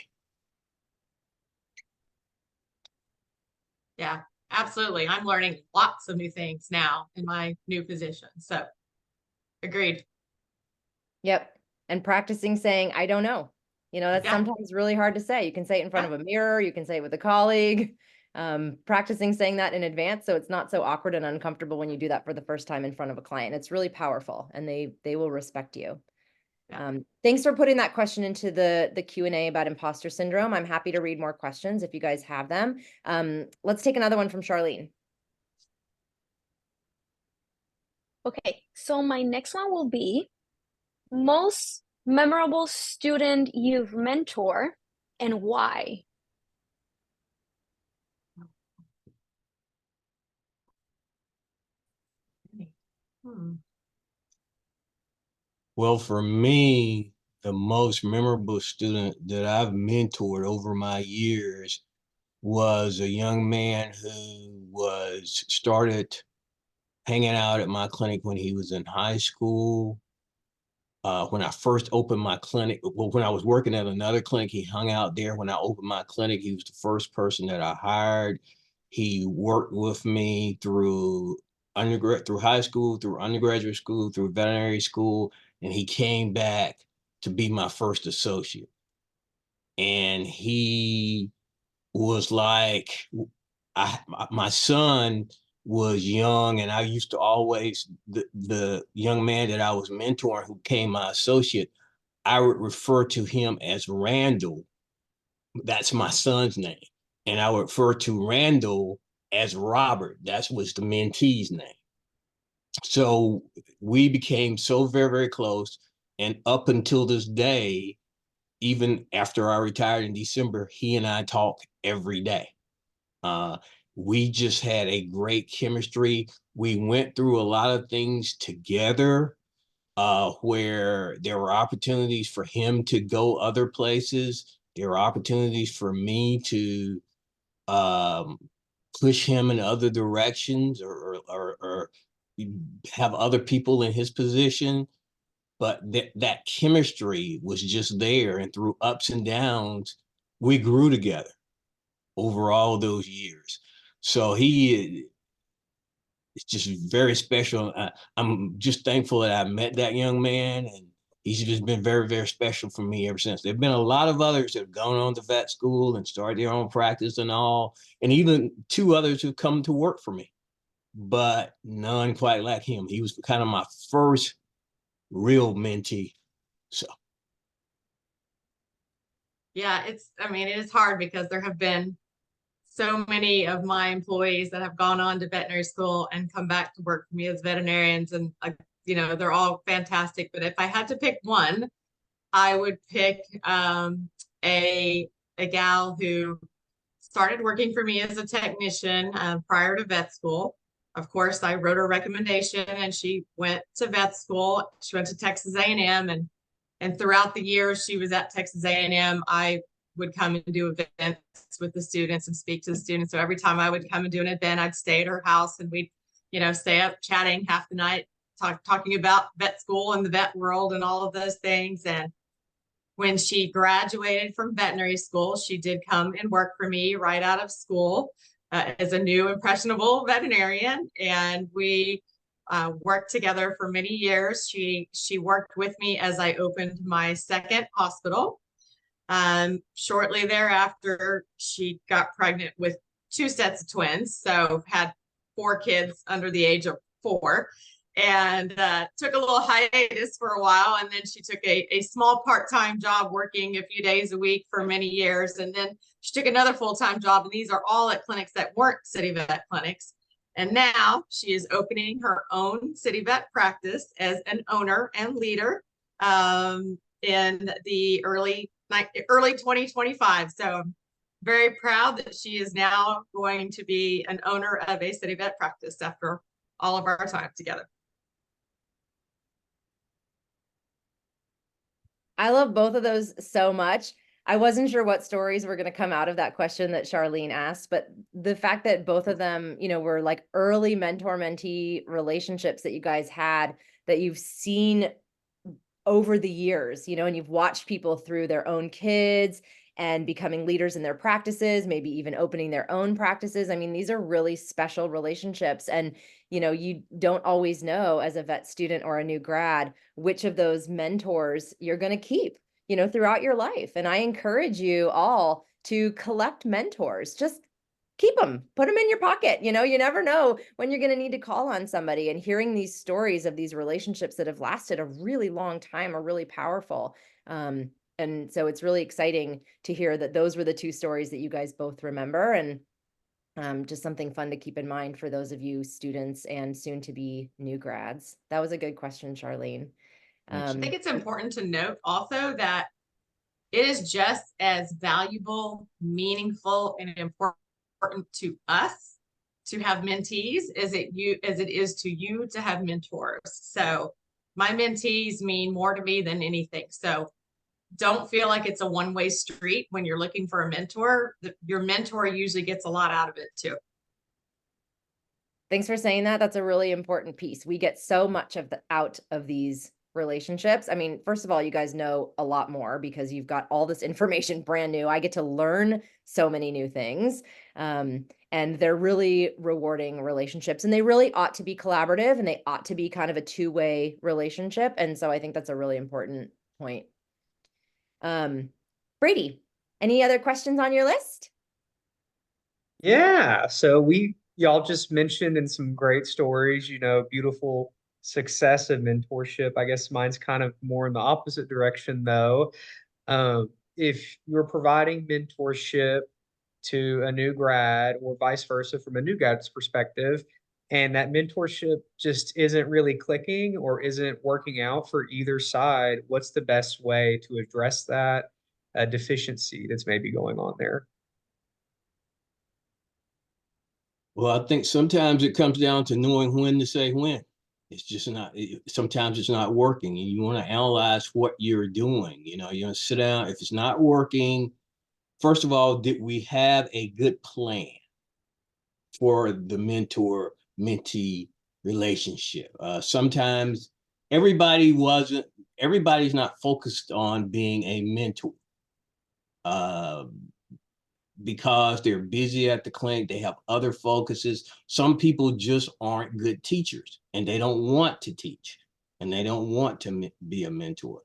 Yeah, absolutely. I'm learning lots of new things now in my new position. So agreed. Yep. And practicing saying, I don't know. You know, that's Yeah. sometimes really hard to say. You can say it in front of a mirror, you can say it with a colleague. Practicing saying that in advance so it's not so awkward and uncomfortable when you do that for the first time in front of a client. It's really powerful and they will respect you. Yeah. Thanks for putting that question into the Q&A about imposter syndrome. I'm happy to read more questions if you guys have them. Let's take another one from Sharleen. Okay, so my next one will be most memorable student you've mentored and why? Well, for me, the most memorable student that I've mentored over my years was a young man who started hanging out at my clinic when he was in high school. When I first opened my clinic, well, when I was working at another clinic, he hung out there. When I opened my clinic, he was the first person that I hired. He worked with me through high school, through undergraduate school, through veterinary school, and he came back to be my first associate. And he was like, my son was young, and I used to always, the young man that I was mentoring who became my associate, I would refer to him as Randall. That's my son's name. And I would refer to Randall as Robert. That was the mentee's name. So we became so very, very close. And up until this day, even after I retired in December, he and I talk every day. We just had a great chemistry. We went through a lot of things together, where there were opportunities for him to go other places. There were opportunities for me to um, push him in other directions or have other people in his position. But that chemistry was just there. And through ups and downs, we grew together over all those years. So he is just very special. I'm just thankful that I met that young man, and he's just been very, very special for me ever since. There've been a lot of others that have gone on to vet school and started their own practice and all, and even 2 others who've come to work for me, but none quite like him. He was kind of my first real mentee. So. Yeah, I mean, it is hard because there have been so many of my employees that have gone on to veterinary school and come back to work for me as veterinarians. And, you know, they're all fantastic. But if I had to pick one, I would pick a gal who started working for me as a technician prior to vet school. Of course, I wrote her recommendation and she went to vet school. She went to Texas A&M, and throughout the years she was at Texas A&M, I would come and do events with the students and speak to the students. So every time I would come and do an event, I'd stay at her house and we'd, you know, stay up chatting half the night, talking about vet school and the vet world and all of those things. And when she graduated from veterinary school, she did come and work for me right out of school as a new impressionable veterinarian. And we worked together for many years. She worked with me as I opened my second hospital. Shortly thereafter, she got pregnant with 2 sets of twins, so had 4 kids under the age of 4, and took a little hiatus for a while. And then she took a small part-time job working a few days a week for many years. And then she took another full-time job, and these are all at clinics that weren't CityVet clinics. And now she is opening her own CityVet practice as an owner and leader in the early 2025. So I'm very proud that she is now going to be an owner of a CityVet practice after all of our time together. I love both of those so much. I wasn't sure what stories were going to come out of that question that Sharleen asked, but the fact that both of them, you know, were like early mentor-mentee relationships that you guys had, that you've seen over the years, you know, and you've watched people through their own kids and becoming leaders in their practices, maybe even opening their own practices. I mean, these are really special relationships. And, you know, you don't always know as a vet student or a new grad, which of those mentors you're going to keep, you know, throughout your life. And I encourage you all to collect mentors. Just keep them, put them in your pocket. You know, you never know when you're going to need to call on somebody. And hearing these stories of these relationships that have lasted a really long time are really powerful. And so it's really exciting to hear that those were the 2 stories that you guys both remember, and just something fun to keep in mind for those of you students and soon to be new grads. That was a good question, Sharleen. I think it's important to note also that it is just as valuable, meaningful, and important to us to have mentees as it is to you to have mentors. So my mentees mean more to me than anything. So don't feel like it's a one-way street when you're looking for a mentor. Your mentor usually gets a lot out of it too. Thanks for saying that. That's a really important piece. We get so much out of these relationships. I mean, first of all, you guys know a lot more because you've got all this information brand new. I get to learn so many new things. And they're really rewarding relationships, and they really ought to be collaborative, and they ought to be kind of a 2-way relationship. And so I think that's a really important point. Brady, any other questions on your list? Yeah, so y'all just mentioned in some great stories, you know, beautiful success of mentorship. I guess mine's kind of more in the opposite direction though. If you're providing mentorship to a new grad or vice versa from a new grad's perspective, and that mentorship just isn't really clicking or isn't working out for either side, what's the best way to address that deficiency that's maybe going on there? Well, I think sometimes it comes down to knowing when to say when. It's just not, sometimes it's not working, and you want to analyze what you're doing. You know, you want to sit down. If it's not working, first of all, did we have a good plan for the mentor-mentee relationship? Sometimes everybody's not focused on being a mentor. Because they're busy at the clinic, they have other focuses. Some people just aren't good teachers and they don't want to teach. and they don't want to be a mentor.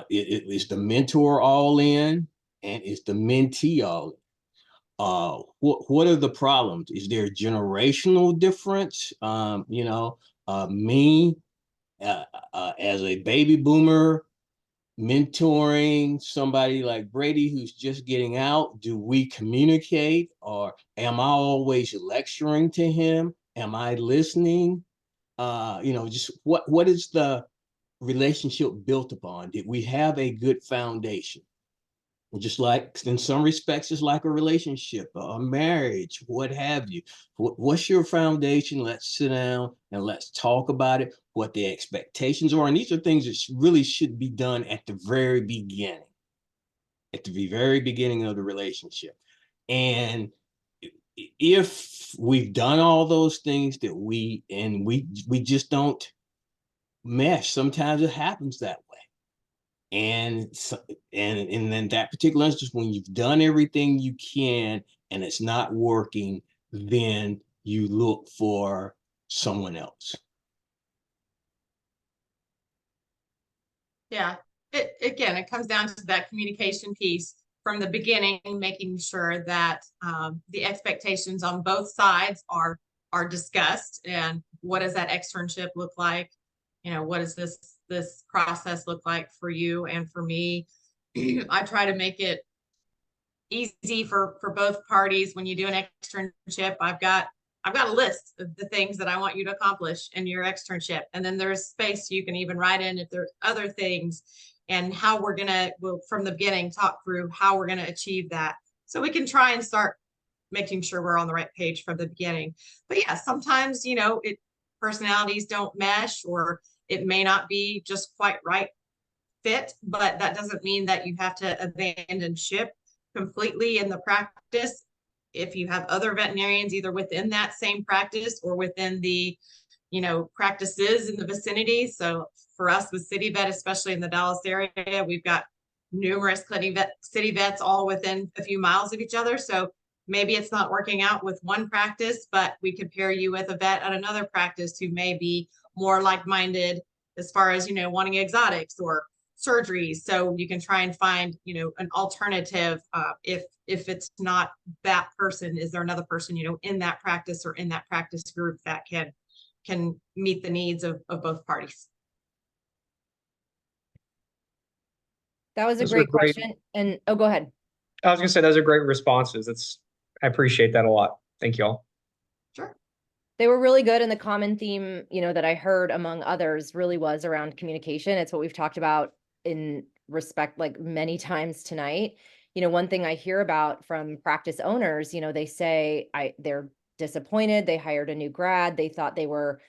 Is the mentor all in, and is the mentee all in? What are the problems? Is there a generational difference? Me as a baby boomer mentoring somebody like Brady who's just getting out, do we communicate, or am I always lecturing to him? Am I listening? Just what is the relationship built upon? Did we have a good foundation? Just like in some respects, it's like a relationship, a marriage, what have you. What's your foundation? Let's sit down and let's talk about it, what the expectations are. And these are things that really should be done at the very beginning of the relationship. And if we've done all those things that we just don't mesh, sometimes it happens that way. And in that particular instance, when you've done everything you can and it's not working, then you look for someone else. Yeah, it comes down to that communication piece from the beginning, making sure that the expectations on both sides are discussed, and what does that externship look like? What does this process look like for you and for me? I try to make it easy for both parties. When you do an externship, I've got a list of the things that I want you to accomplish in your externship. And then there's space you can even write in if there's other things, and how we'll from the beginning talk through how we're going to achieve that. So we can try and start making sure we're on the right page from the beginning. But yeah, sometimes, personalities don't mesh, or it may not be just quite right fit, but that doesn't mean that you have to abandon ship completely in the practice. If you have other veterinarians either within that same practice or within the practices in the vicinity. So for us with CityVet, especially in the Dallas area, we've got numerous city vets all within a few miles of each other. So maybe it's not working out with one practice, but we could pair you with a vet at another practice who may be more like-minded as far as wanting exotics or surgeries. So you can try and find an alternative. If it's not that person, is there another person in that practice or in that practice group that can meet the needs of both parties? That was a Those are great great. question. And go ahead. I was gonna say those are great responses. I appreciate that a lot. Thank you all. Sure. They were really good. And the common theme, that I heard among others really was around communication. It's what we've talked about in respect, like many times tonight. One thing I hear about from practice owners, they say they're disappointed. They hired a new grad. They thought they were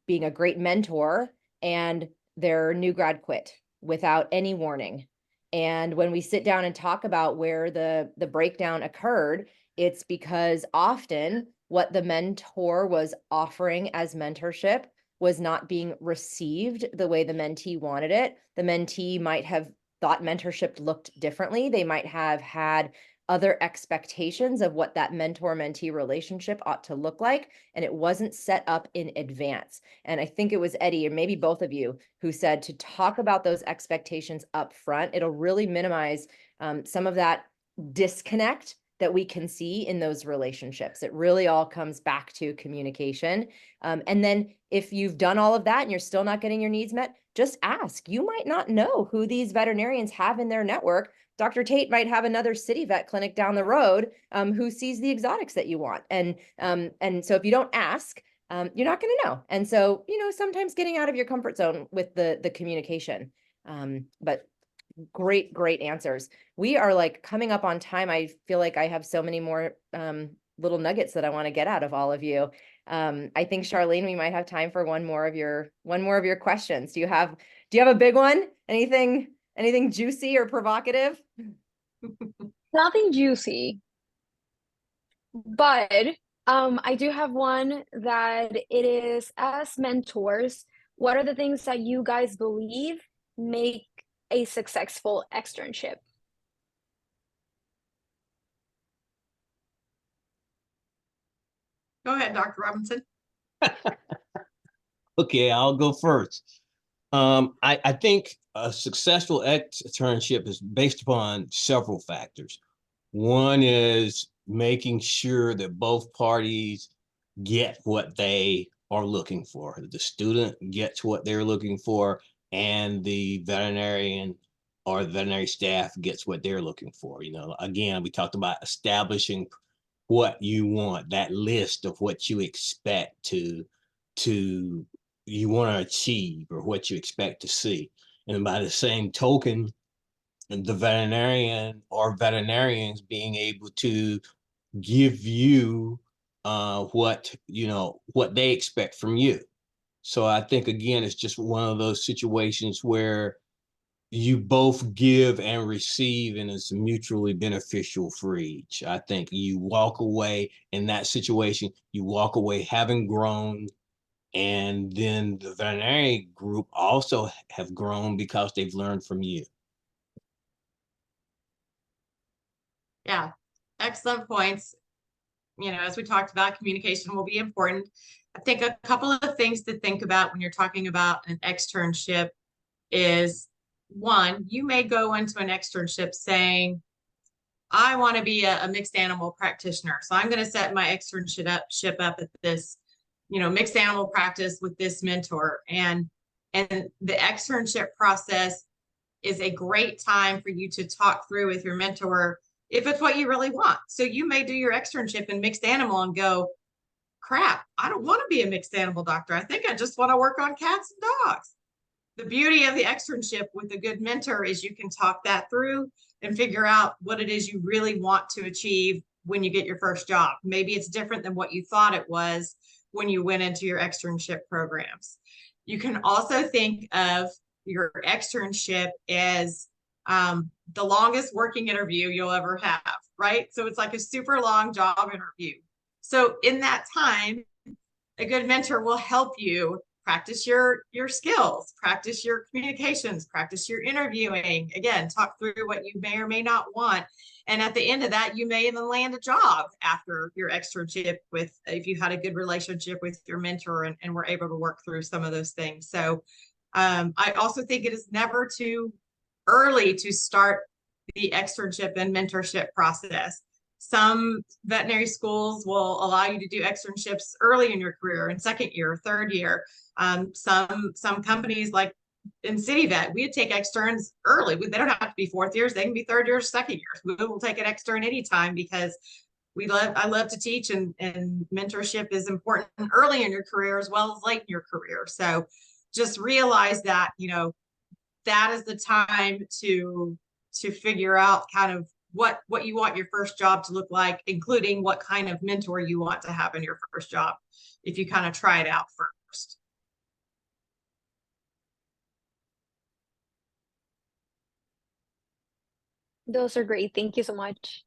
being a great mentor, and their new grad quit without any warning. And when we sit down and talk about where the breakdown occurred, it's because often what the mentor was offering as mentorship was not being received the way the mentee wanted it. The mentee might have thought mentorship looked differently. They might have had other expectations of what that mentor-mentee relationship ought to look like, and it wasn't set up in advance. And I think it was Eddie, or maybe both of you, who said to talk about those expectations up front. It'll really minimize some of that disconnect that we can see in those relationships. It really all comes back to communication. And then if you've done all of that and you're still not getting your needs met, just ask. You might not know who these veterinarians have in their network. Dr. Tate might have another CityVet clinic down the road who sees the exotics that you want. And so if you don't ask, you're not going to know. And so, sometimes getting out of your comfort zone with the communication. But great answers. We are like coming up on time. I feel like I have so many more little nuggets that I want to get out of all of you. I think, Sharleen, we might have time for one more of your questions. Do you have a big one? Anything juicy or provocative? Nothing juicy, but I do have one that it is, as mentors, what are the things that you guys believe make a successful externship? Go ahead, Dr. Robinson. Okay, I'll go first. I think a successful externship is based upon several factors. One is making sure that both parties get what they are looking for. The student gets what they're looking for, and the veterinarian or the veterinary staff gets what they're looking for. You know, again, we talked about establishing what you want, that list of what you expect to you want to achieve or what you expect to see. And by the same token, the veterinarian or veterinarians being able to give you what they expect from you. So I think again, it's just one of those situations where you both give and receive, and it's mutually beneficial for each. I think you walk away in that situation, you walk away having grown, and then the veterinary group also have grown because they've learned from you. Yeah, excellent points. You know, as we talked about, communication will be important. I think a couple of things to think about when you're talking about an externship is, one, you may go into an externship saying, I want to be a mixed animal practitioner. So I'm going to set my externship up at this, mixed animal practice with this mentor. And the externship process is a great time for you to talk through with your mentor if it's what you really want. So you may do your externship in mixed animal and go, crap, I don't want to be a mixed animal doctor. I think I just want to work on cats and dogs. The beauty of the externship with a good mentor is you can talk that through and figure out what it is you really want to achieve when you get your first job. Maybe it's different than what you thought it was when you went into your externship programs. You can also think of your externship as the longest working interview you'll ever have, right? So it's like a super long job interview. So in that time, a good mentor will help you practice your skills, practice your communications, practice your interviewing. Again, talk through what you may or may not want. And at the end of that, you may even land a job after your externship if you had a good relationship with your mentor and were able to work through some of those things. So I also think it is never too early to start the externship and mentorship process. Some veterinary schools will allow you to do externships early in your career, in second year, third year. Some companies like in CityVet, we take externs early. They don't have to be fourth years; they can be third years, second years. We will take an extern anytime because I love to teach, and mentorship is important early in your career as well as late in your career. So just realize that that is the time to figure out kind of what you want your first job to look like, including what kind of mentor you want to have in your first job, if you kind of try it out first. Those are great. Thank you so much.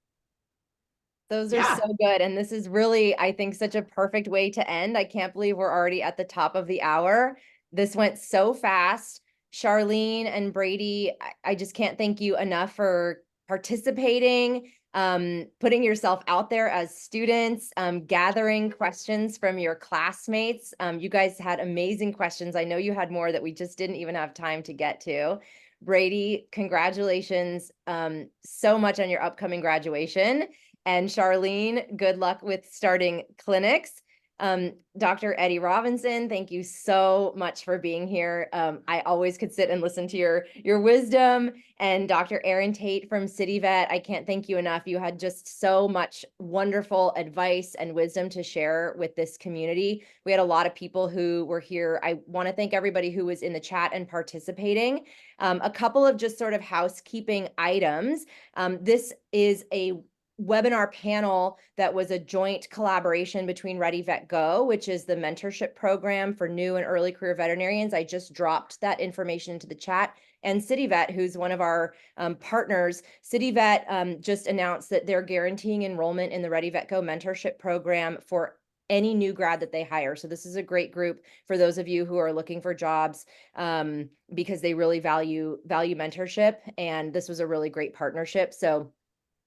Those are so good. And this is really, I think, such a perfect way to end. I can't believe we're already at the top of the hour. This went so fast. Sharleen and Brady, I just can't thank you enough for participating, putting yourself out there as students, gathering questions from your classmates. You guys had amazing questions. I know you had more that we just didn't even have time to get to. Brady, congratulations so much on your upcoming graduation. And Sharleen, good luck with starting clinics. Dr. Eddie Robinson, thank you so much for being here. I always could sit and listen to your wisdom. And Dr. Erin Tate from CityVet, I can't thank you enough. You had just so much wonderful advice and wisdom to share with this community. We had a lot of people who were here. I want to thank everybody who was in the chat and participating. A couple of just sort of housekeeping items. This is a webinar panel that was a joint collaboration between Ready Vet Go, which is the mentorship program for new and early career veterinarians. I just dropped that information into the chat. And CityVet, who's one of our partners, CityVet just announced that they're guaranteeing enrollment in the Ready Vet Go mentorship program for any new grad that they hire. So this is a great group for those of you who are looking for jobs because they really value mentorship. And this was a really great partnership. So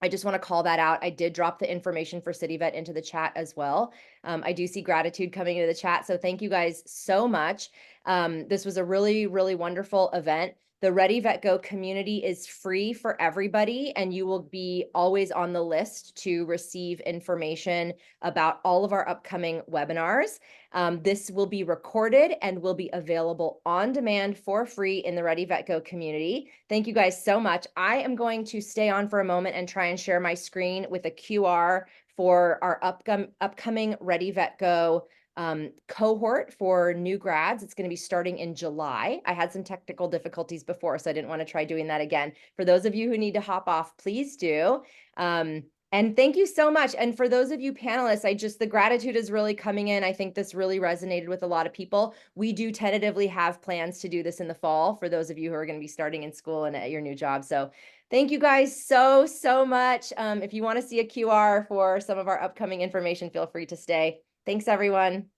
I just want to call that out. I did drop the information for CityVet into the chat as well. I do see gratitude coming into the chat. So thank you guys so much. This was a really, really wonderful event. The Ready Vet Go community is free for everybody, and you will be always on the list to receive information about all of our upcoming webinars. This will be recorded and will be available on demand for free in the Ready Vet Go community. Thank you guys so much. I am going to stay on for a moment and try and share my screen with a QR for our upcoming Ready Vet Go cohort for new grads. It's going to be starting in July. I had some technical difficulties before, so I didn't want to try doing that again. For those of you who need to hop off, please do. And thank you so much. And for those of you panelists, the gratitude is really coming in. I think this really resonated with a lot of people. We do tentatively have plans to do this in the fall for those of you who are going to be starting in school and at your new job. So thank you guys so, so much. If you want to see a QR for some of our upcoming information, feel free to stay. Thanks, everyone.